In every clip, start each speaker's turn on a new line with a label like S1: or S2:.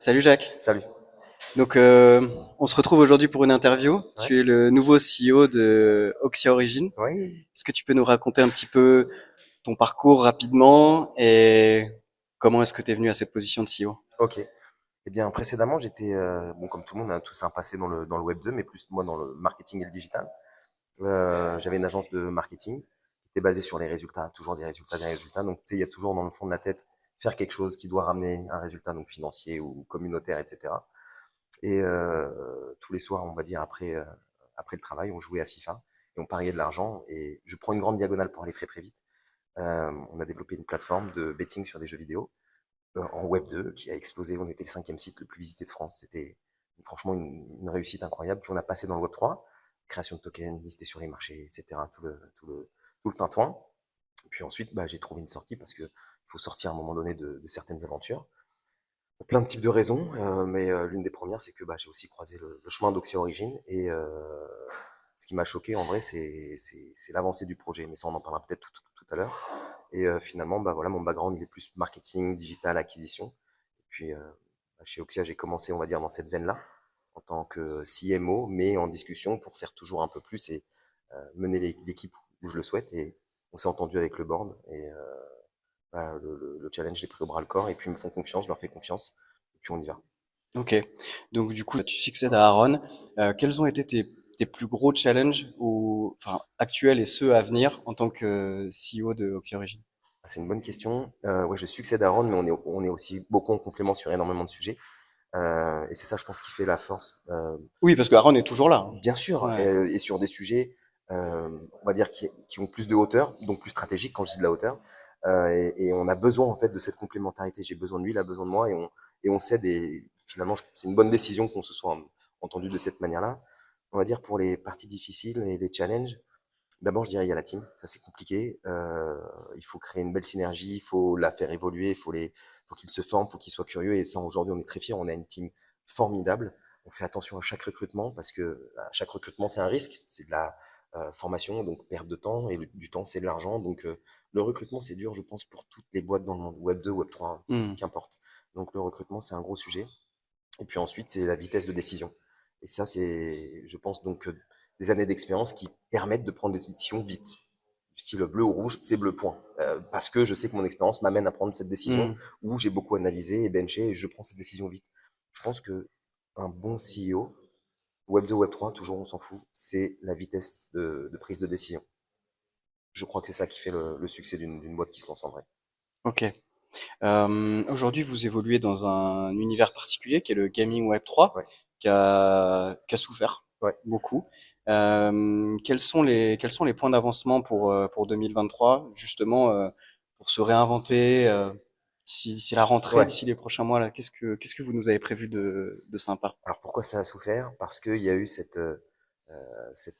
S1: Salut Jacques.
S2: Salut.
S1: Donc, on se retrouve aujourd'hui pour une interview.
S2: Ouais.
S1: Tu es le nouveau CEO de Oxia Origin.
S2: Oui.
S1: Est-ce que tu peux nous raconter un petit peu ton parcours rapidement et comment est-ce que tu es venu à cette position de CEO?
S2: Ok. Eh bien, précédemment, j'étais, bon, comme tout le monde, on a tous un passé dans le web 2, mais plus moi dans le marketing et le digital. J'avais une agence de marketing qui était basée sur les résultats, toujours des résultats, des résultats. Donc, tu sais, il y a toujours dans le fond de la tête faire quelque chose qui doit ramener un résultat, donc financier ou communautaire, etc. Et tous les soirs, on va dire après le travail, on jouait à FIFA et on pariait de l'argent. Et je prends une grande diagonale pour aller très très vite. On a développé une plateforme de betting sur des jeux vidéo en Web 2 qui a explosé. On était le cinquième site le plus visité de France. C'était franchement une réussite incroyable. Puis on a passé dans le Web 3, création de tokens, listé sur les marchés, etc. Tout le tintouin. Puis ensuite, bah, j'ai trouvé une sortie parce que il faut sortir à un moment donné de certaines aventures. Pour plein de types de raisons, mais l'une des premières, c'est que bah, j'ai aussi croisé le chemin d'Oxia Origin et ce qui m'a choqué en vrai, c'est l'avancée du projet. Mais ça, on en parlera peut-être tout à l'heure. Et finalement, bah voilà, mon background, il est plus marketing, digital, acquisition. Et puis, chez Oxia, j'ai commencé, on va dire, dans cette veine-là, en tant que CMO, mais en discussion pour faire toujours un peu plus et mener l'équipe où je le souhaite. Et on s'est entendu avec le board. Et bah, le challenge, j'ai pris au bras le corps. Et puis, ils me font confiance, je leur fais confiance. Et puis, on y va.
S1: Ok. Donc, du coup, tu succèdes à Aaron. Quels ont été tes plus gros challenges enfin, actuels et ceux à venir en tant que CEO de Oxia Origin?
S2: Ah, c'est une bonne question. Ouais, je succède à Ron, mais on est aussi beaucoup en complément sur énormément de sujets. Et c'est ça, je pense, qui fait la force.
S1: Oui, parce que Aaron est toujours là.
S2: Bien sûr,
S1: Ouais.
S2: et sur des sujets, on va dire, qui ont plus de hauteur, donc plus stratégiques quand je dis de la hauteur. Et on a besoin, en fait, de cette complémentarité. J'ai besoin de lui, il a besoin de moi, et on s'aide. Et finalement, c'est une bonne décision qu'on se soit entendu de cette manière-là. On va dire pour les parties difficiles et les challenges, d'abord, je dirais, il y a la team. Ça, c'est compliqué. Il faut créer une belle synergie, il faut la faire évoluer, faut qu'ils se forment, faut qu'ils soient curieux. Et ça, aujourd'hui, on est très fiers. On a une team formidable. On fait attention à chaque recrutement parce que à chaque recrutement, c'est un risque. C'est de la formation, donc perte de temps. Et du temps, c'est de l'argent. Donc, le recrutement, c'est dur, je pense, pour toutes les boîtes dans le monde. Web 2, Web 3, hein,
S1: Hmm.
S2: qu'importe. Donc, le recrutement, c'est un gros sujet. Et puis ensuite, c'est la vitesse de décision. Et ça, c'est, je pense, donc, des années d'expérience qui permettent de prendre des décisions vite. Du style bleu ou rouge, c'est bleu point. Parce que je sais que mon expérience m'amène à prendre cette décision
S1: Hmm.
S2: où j'ai beaucoup analysé et benché et je prends cette décision vite. Je pense que un bon CEO, Web 2, Web 3, toujours on s'en fout, c'est la vitesse de prise de décision. Je crois que c'est ça qui fait le succès d'une boîte qui se lance en vrai.
S1: Ok. Aujourd'hui, vous évoluez dans un univers particulier qui est le gaming Web 3,
S2: Ouais,
S1: qui a souffert
S2: ouais.
S1: beaucoup. Quels sont les points d'avancement pour 2023, justement, pour se réinventer, d'ici la rentrée,
S2: Ouais.
S1: d'ici les prochains mois là, qu'est-ce que vous nous avez prévu de sympa?
S2: Alors pourquoi ça a souffert? Parce qu'il y a eu cet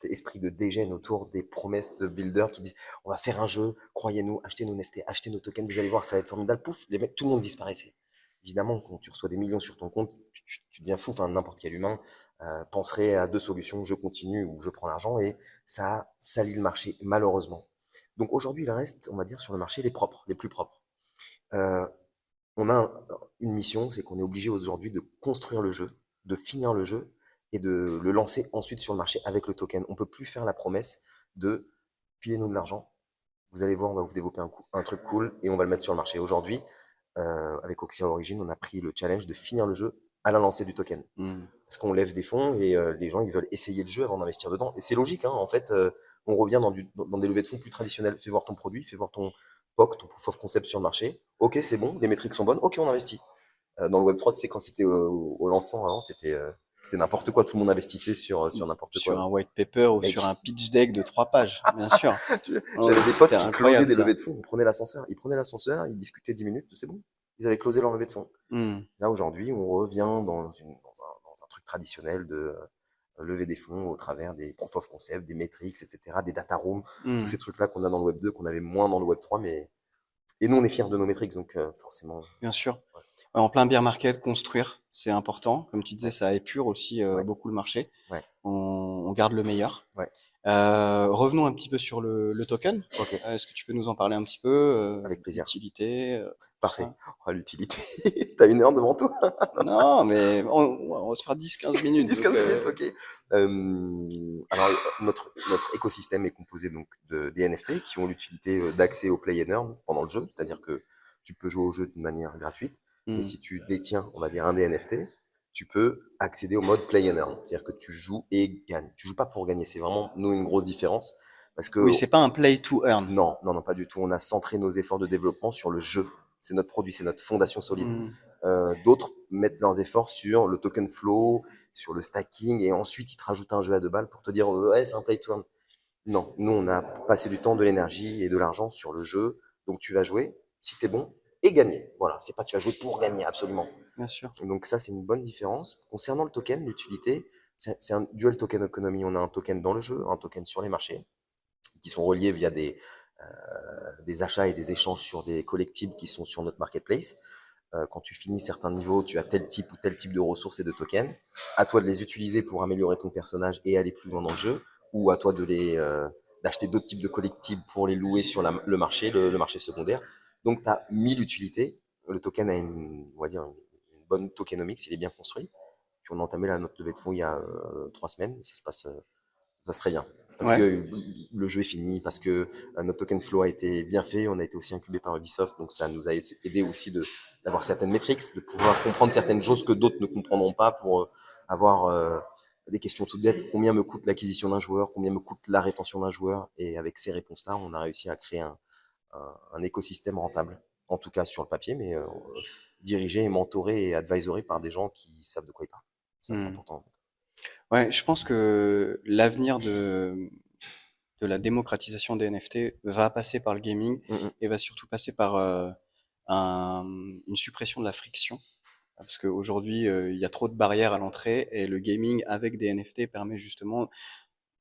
S2: esprit de dégène autour des promesses de builders qui disent on va faire un jeu, croyez-nous, achetez nos NFT, achetez nos tokens, vous allez voir, ça va être formidable. Pouf, les mecs, tout le monde disparaissait. Évidemment, quand tu reçois des millions sur ton compte, tu deviens fou. Enfin, n'importe quel humain penserait à deux solutions, je continue ou je prends l'argent, et ça a sali le marché, malheureusement. Donc aujourd'hui, il reste, on va dire, sur le marché les propres, les plus propres. Euh, on a une mission, c'est qu'on est obligé aujourd'hui de construire le jeu, de finir le jeu et de le lancer ensuite sur le marché avec le token. On peut plus faire la promesse de filer-nous de l'argent. Vous allez voir, on va vous développer un truc cool et on va le mettre sur le marché. Aujourd'hui, avec Oxia Origin, on a pris le challenge de finir le jeu à la lancée du token.
S1: Hmm.
S2: Parce qu'on lève des fonds et les gens ils veulent essayer le jeu avant d'investir dedans. Et c'est logique, hein, en fait, on revient dans des levées de fonds plus traditionnelles. Fais voir ton produit, fais voir ton POC, ton proof of concept sur le marché. Ok, c'est bon, les métriques sont bonnes, ok, on investit. Dans le Web3, tu sais, quand c'était au lancement avant, c'était n'importe quoi, tout le monde investissait sur n'importe
S1: Sur
S2: quoi.
S1: un white paper ou sur
S2: Mec,
S1: un pitch deck de 3 pages, bien sûr. Oh,
S2: j'avais des potes
S1: c'était
S2: qui closaient
S1: incroyable
S2: des levées
S1: ça.
S2: de fonds, ils prenaient l'ascenseur, ils discutaient 10 minutes, c'est bon, ils avaient closé leur levée de fonds.
S1: Hmm.
S2: Là, aujourd'hui, on revient dans un truc traditionnel de lever des fonds au travers des proof of concept, des metrics, etc., des data rooms, tous
S1: Hmm.
S2: ces trucs-là qu'on a dans le Web 2, qu'on avait moins dans le Web 3, mais, et nous, on est fiers de nos metrics, donc, forcément,
S1: Bien sûr.
S2: ouais,
S1: En plein bear market, construire, c'est important. Comme tu disais,
S2: ouais,
S1: ça épure aussi
S2: ouais,
S1: beaucoup le marché.
S2: ouais,
S1: On garde le meilleur.
S2: ouais.
S1: Revenons un petit peu sur le token.
S2: Ok,
S1: Est-ce que tu peux nous en parler un petit peu,
S2: avec plaisir.
S1: l'utilité, tout
S2: Parfait.
S1: ça?
S2: Oh, l'utilité. T'as 1 heure devant toi?
S1: Non, mais on va se faire 10-15 minutes, donc
S2: 10-15 minutes, ok. Alors, notre écosystème est composé donc des NFT qui ont l'utilité d'accès au play and earn pendant le jeu, c'est-à-dire que tu peux jouer au jeu d'une manière gratuite, mais
S1: mmh,
S2: si tu détiens, on va dire, un des NFT, tu peux accéder au mode play and earn, c'est-à-dire que tu joues et gagnes. Tu joues pas pour gagner, c'est vraiment, nous, une grosse différence, parce que
S1: oui, c'est pas un play to earn.
S2: non, non, non, pas du tout. On a centré nos efforts de développement sur le jeu. C'est notre produit, c'est notre fondation solide.
S1: Mmh,
S2: D'autres mettent leurs efforts sur le token flow, sur le stacking, et ensuite ils te rajoutent un jeu à 2 balles pour te dire ouais, c'est un play to earn. Non, nous on a passé du temps, de l'énergie et de l'argent sur le jeu. Donc tu vas jouer, si t'es bon, et gagner. Voilà, c'est pas tu vas jouer pour gagner, absolument.
S1: bien sûr.
S2: Donc ça, c'est une bonne différence. Concernant le token, l'utilité, c'est un dual token economy. On a un token dans le jeu, un token sur les marchés, qui sont reliés via des achats et des échanges sur des collectibles qui sont sur notre marketplace. Quand tu finis certains niveaux, tu as tel type ou tel type de ressources et de tokens. À toi de les utiliser pour améliorer ton personnage et aller plus loin dans le jeu, ou à toi de d'acheter d'autres types de collectibles pour les louer sur le marché, le marché secondaire. Donc, tu as 1000 utilités. Le token a on va dire, une bonne tokenomics, il est bien construit. Puis on a entamé notre levée de fonds il y a 3 semaines. Ça se passe très bien. Parce
S1: Ouais,
S2: que le jeu est fini, parce que notre token flow a été bien fait, on a été aussi incubé par Ubisoft, donc ça nous a aidé aussi d'avoir certaines métriques, de pouvoir comprendre certaines choses que d'autres ne comprendront pas pour avoir des questions toutes bêtes. Combien me coûte l'acquisition d'un joueur? Combien me coûte la rétention d'un joueur? Et avec ces réponses-là, on a réussi à créer un écosystème rentable, en tout cas sur le papier, mais dirigé et mentoré et advisoré par des gens qui savent de quoi ils parlent. Ça, c'est
S1: mmh.
S2: important.
S1: Ouais, je pense que l'avenir de la démocratisation des NFT va passer par le gaming
S2: Mm -mm.
S1: et va surtout passer par, une suppression de la friction. Parce qu'aujourd'hui, il y a trop de barrières à l'entrée et le gaming avec des NFT permet justement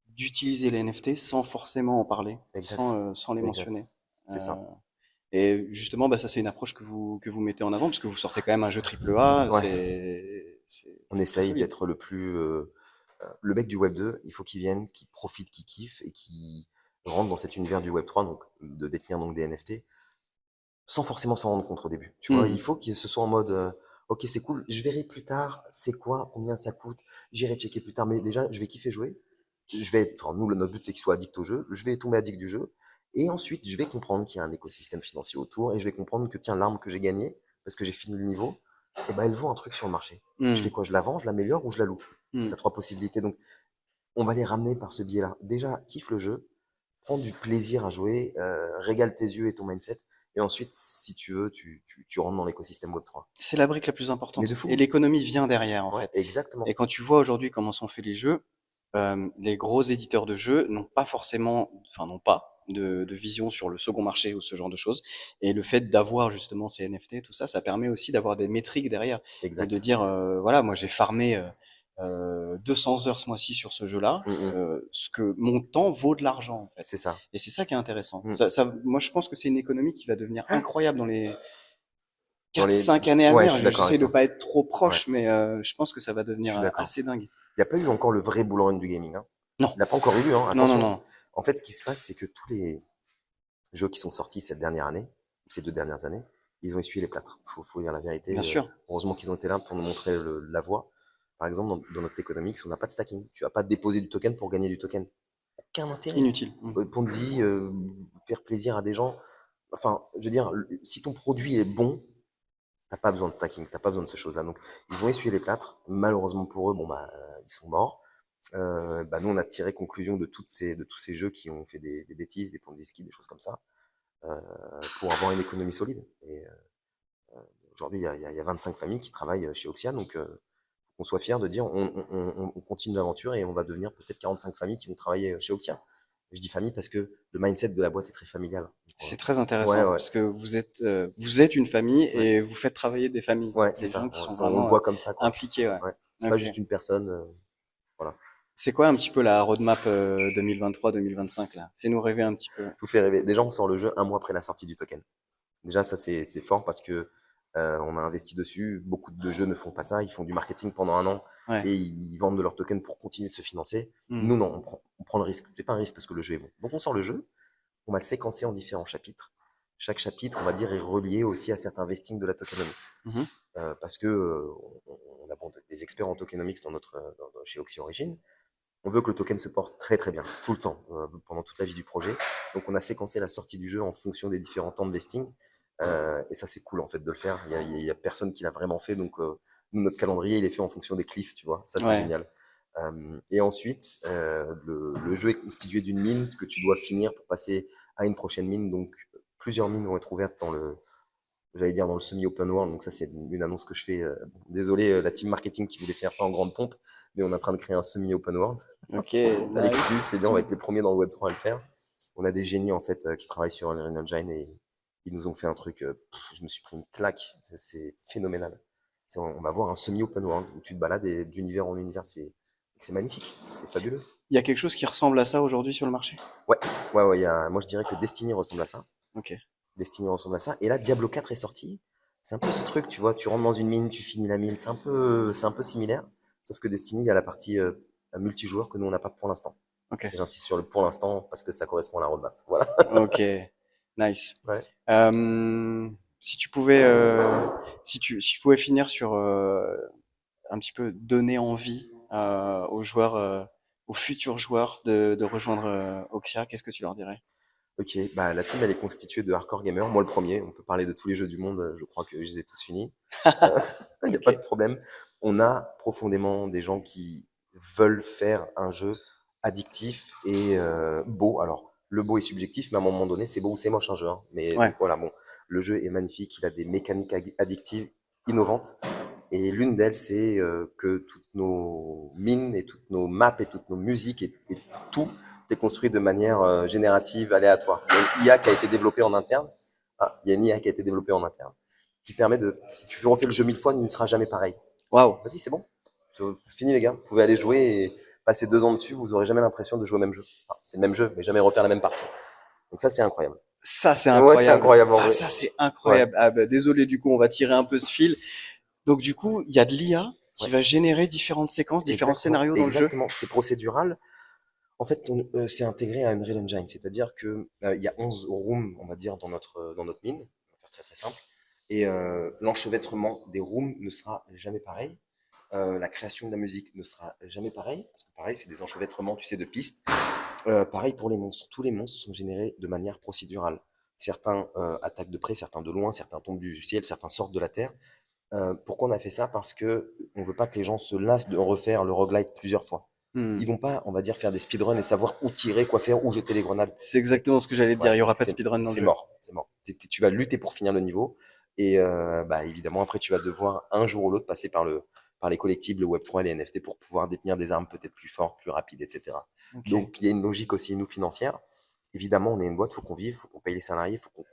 S1: d'utiliser les NFT sans forcément en parler,
S2: Exact,
S1: sans les
S2: exact.
S1: mentionner.
S2: C'est
S1: Euh,
S2: ça.
S1: et justement, bah, ça c'est une approche que vous mettez en avant parce que vous sortez quand même un jeu triple A,
S2: Ouais. On
S1: c'est très
S2: essaye
S1: solide.
S2: d'être le mec du Web 2, il faut qu'il vienne, qu'il profite, qu'il kiffe et qu'il rentre dans cet univers du Web 3, donc de détenir donc des NFT, sans forcément s'en rendre compte au début. Tu vois, il
S1: Hmm.
S2: faut qu'il se soit en mode ok, c'est cool, je verrai plus tard, c'est quoi, combien ça coûte, j'irai checker plus tard, mais déjà, je vais kiffer jouer. Enfin, nous, notre but, c'est qu'il soit addict au jeu. Je vais tomber addict du jeu. Et ensuite, je vais comprendre qu'il y a un écosystème financier autour et je vais comprendre que, tiens, l'arme que j'ai gagnée, parce que j'ai fini le niveau, eh ben, elle vaut un truc sur le marché. Je fais
S1: Hmm.
S2: quoi? Je la vends, je l'améliore ou je la loue?
S1: Hmm.
S2: Tu as 3 possibilités. Donc, on va les ramener par ce biais-là. Déjà, kiffe le jeu, prends du plaisir à jouer, régale tes yeux et ton mindset. Et ensuite, si tu veux, tu rentres dans l'écosystème Web3.
S1: C'est la brique la plus
S2: Mais de
S1: importante. Et
S2: fou.
S1: l'économie vient derrière, en
S2: Ouais,
S1: fait.
S2: exactement.
S1: Et quand tu vois aujourd'hui comment sont faits les jeux, les gros éditeurs de jeux n'ont pas forcément, enfin n'ont pas de vision sur le second marché ou ce genre de choses. Et le fait d'avoir justement ces NFT, tout ça, ça permet aussi d'avoir des métriques derrière et de
S2: Exact.
S1: dire, voilà, moi j'ai farmé 200 heures ce mois-ci sur ce jeu-là,
S2: Mm, mm.
S1: ce que mon temps vaut de l'argent en fait.
S2: C'est ça.
S1: Et c'est ça qui est intéressant.
S2: Mm.
S1: Moi je pense que c'est une économie qui va devenir incroyable dans les
S2: Dans
S1: quatre
S2: les...
S1: cinq années à
S2: Ouais, je
S1: venir.
S2: suis d'accord
S1: J'essaie
S2: avec
S1: de
S2: toi.
S1: pas être trop
S2: Ouais,
S1: proche, mais je pense que ça va
S2: je
S1: devenir
S2: suis d'accord.
S1: assez dingue.
S2: Il n'y a pas eu encore le vrai bull run du gaming, hein.
S1: Non,
S2: Il n'a pas encore eu lieu, hein.
S1: non, non,
S2: Attention.
S1: non.
S2: En fait, ce qui se passe, c'est que tous les jeux qui sont sortis cette dernière année, ou ces 2 dernières années, ils ont essuyé les plâtres. Faut dire la
S1: Bien
S2: vérité.
S1: sûr.
S2: Heureusement qu'ils ont été là pour nous montrer la voie. Par exemple, dans notre economics, on n'a pas de stacking. Tu vas pas déposer du token pour gagner du token. Aucun intérêt.
S1: Inutile. Mm.
S2: Ponzi, faire plaisir à des gens. Enfin, je veux dire, si ton produit est bon, t'as pas besoin de stacking, t'as pas besoin de ces choses-là. Donc, ils ont essuyé les plâtres. Malheureusement pour eux, bon bah, ils sont morts. Bah, nous, on a tiré conclusion de tous ces jeux qui ont fait des bêtises, des ponzi skis, des choses comme ça, euh, pour avoir une économie solide. Et aujourd'hui, il y a 25 familles qui travaillent chez Oxia, donc qu'on soit fier de dire on continue l'aventure et on va devenir peut-être 45 familles qui vont travailler chez Oxia. Je dis famille parce que le mindset de la boîte est très familial.
S1: C'est très
S2: Ouais,
S1: intéressant
S2: ouais,
S1: parce que vous êtes une famille
S2: ouais,
S1: et vous faites travailler des familles,
S2: ouais, c'est
S1: des
S2: ça.
S1: gens qui sont
S2: On le
S1: vraiment
S2: voit comme ça, quoi.
S1: impliqués. Ouais.
S2: Ouais. C'est pas
S1: Ok.
S2: juste une personne, voilà.
S1: C'est quoi un petit peu la roadmap 2023-2025 là? Fais-nous rêver un petit peu.
S2: Vous fait rêver. Déjà, on sort le jeu 1 mois après la sortie du token. Déjà, ça, c'est fort parce que On a investi dessus. Beaucoup de jeux ne font pas ça. Ils font du marketing pendant 1 an
S1: Ouais.
S2: et ils vendent de leurs tokens pour continuer de se financer.
S1: Hmm.
S2: Nous, non, on prend le risque. C'est pas un risque parce que le jeu est bon. Donc, on sort le jeu. On va le séquencer en différents chapitres. Chaque chapitre, on va dire, est relié aussi à certains vestings de la tokenomics.
S1: Mhm.
S2: Parce que on a des experts en tokenomics chez Oxy Origin. On veut que le token se porte très très bien, tout le temps, pendant toute la vie du projet. Donc on a séquencé la sortie du jeu en fonction des différents temps de vesting. Et ça c'est cool en fait de le faire. Il y a personne qui l'a vraiment fait, donc nous, notre calendrier il est fait en fonction des cliffs, tu vois. Ça c'est
S1: Ouais.
S2: génial. Et ensuite, le jeu est constitué d'une mine que tu dois finir pour passer à une prochaine mine. Donc plusieurs mines vont être ouvertes j'allais dire dans le semi-open world. Donc ça, c'est une annonce que je fais. Désolé, la team marketing qui voulait faire ça en grande pompe, mais on est en train de créer un semi-open world.
S1: Ok,
S2: T'as
S1: nice.
S2: l'exclu, c'est bien, on va être les premiers dans le Web3 à le faire. On a des génies en fait qui travaillent sur Unreal Engine et ils nous ont fait un truc. Je me suis pris une claque. C'est phénoménal. On va voir un semi-open world où tu te balades et d'univers en univers. C'est magnifique, c'est fabuleux.
S1: Il y a quelque chose qui ressemble à ça aujourd'hui sur le marché?
S2: Ouais, ouais. Moi, je dirais que Destiny ressemble à ça.
S1: Ok.
S2: Destiny ressemble à ça. Et là, Diablo 4 est sorti. C'est un peu ce truc, tu vois, tu rentres dans une mine, tu finis la mine. C'est un peu similaire. Sauf que Destiny, il y a la partie multijoueur que nous, on n'a pas pour l'instant.
S1: Ok.
S2: Et j'insiste sur le pour l'instant parce que ça correspond à la roadmap. Voilà.
S1: Ok. Nice.
S2: Ouais.
S1: Si tu pouvais, si tu pouvais finir sur un petit peu donner envie aux joueurs, aux futurs joueurs de rejoindre Oxia, qu'est-ce que tu leur dirais?
S2: Ok, bah la team elle est constituée de hardcore gamers. Moi le premier, on peut parler de tous les jeux du monde, je crois que je les ai tous finis. Il n'y a pas de
S1: Ok.
S2: problème. On a profondément des gens qui veulent faire un jeu addictif et beau. Alors le beau est subjectif, mais à un moment donné c'est beau ou c'est moche un jeu. Hein. Mais
S1: Ouais.
S2: donc voilà, bon, le jeu est magnifique, il a des mécaniques addictives innovantes. Et l'une d'elles, c'est que toutes nos mines et toutes nos maps et toutes nos musiques et tout est construit de manière générative, aléatoire. Il y a une IA qui a été développée en interne. Ah, il y a une IA qui a été développée en interne qui permet de, si tu refais le jeu 1000 fois, il ne sera jamais pareil.
S1: Waouh.
S2: Vas-y, c'est bon. Fini les gars. Vous pouvez aller jouer et passer 2 ans dessus, vous aurez jamais l'impression de jouer au même jeu. Enfin, c'est le même jeu, mais jamais refaire la même partie. Donc ça, c'est incroyable.
S1: Ça, c'est
S2: Ouais, c'est
S1: incroyable.
S2: incroyable en
S1: Ah,
S2: vrai.
S1: ça, c'est
S2: Ouais,
S1: incroyable. Ah, bah, désolé, du coup, on va tirer un peu ce fil. Donc, du coup, il y a de l'IA qui
S2: ouais.
S1: va générer différentes séquences, différents
S2: Exactement,
S1: scénarios dans le jeu.
S2: exactement. C'est procédural. En fait, c'est intégré à Unreal Engine, c'est-à-dire que il y a 11 rooms, on va dire, dans notre mine. On va faire très très simple. Et l'enchevêtrement des rooms ne sera jamais pareil. La création de la musique ne sera jamais pareil, parce que pareil, c'est des enchevêtrements, tu sais, de pistes. Pareil pour les monstres. Tous les monstres sont générés de manière procédurale. Certains attaquent de près, certains de loin, certains tombent du ciel, certains sortent de la terre. Pourquoi on a fait ça? Parce que on veut pas que les gens se lassent de refaire le roguelite plusieurs fois.
S1: Hmm.
S2: Ils vont pas, on va dire, faire des speedruns et savoir où tirer, quoi faire, où jeter les grenades.
S1: C'est exactement ce que j'allais te dire.
S2: Ouais,
S1: Il y aura pas de speedrun dans le
S2: c'est
S1: jeu.
S2: mort, c'est mort. Tu vas lutter pour finir le niveau et bah évidemment après tu vas devoir un jour ou l'autre passer par les collectibles, le Web3 et les NFT pour pouvoir détenir des armes peut-être plus fortes, plus rapides, etc.
S1: Ok.
S2: Donc il y a une logique aussi nous financière. Évidemment, on est une boîte, faut qu'on vive, faut qu'on paye les salariés, faut qu'on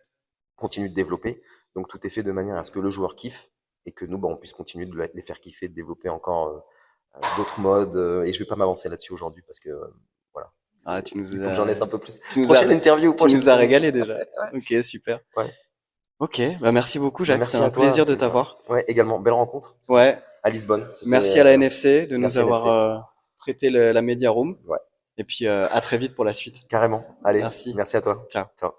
S2: continue de développer. Donc tout est fait de manière à ce que le joueur kiffe et que nous, bah, on puisse continuer de les faire kiffer, de développer encore d'autres modes. Et je vais pas m'avancer là-dessus aujourd'hui parce que voilà,
S1: Ah,
S2: il faut que j'en laisse un peu plus.
S1: tu nous as,
S2: Prochaine interview,
S1: tu
S2: prochaine
S1: nous as
S2: interview.
S1: régalé déjà. Ok, super.
S2: Ouais.
S1: Ok, bah merci beaucoup,
S2: Bah,
S1: Jacques. C'était
S2: merci
S1: un
S2: à toi.
S1: plaisir de t'avoir.
S2: Ouais, également. Belle rencontre
S1: Ouais.
S2: à Lisbonne.
S1: Merci à la NFC de nous
S2: Merci
S1: avoir
S2: NFC.
S1: prêté la Media Room.
S2: Ouais,
S1: Et puis à très vite pour la suite.
S2: carrément. Allez,
S1: Merci.
S2: merci à toi.
S1: Ciao.
S2: Ciao.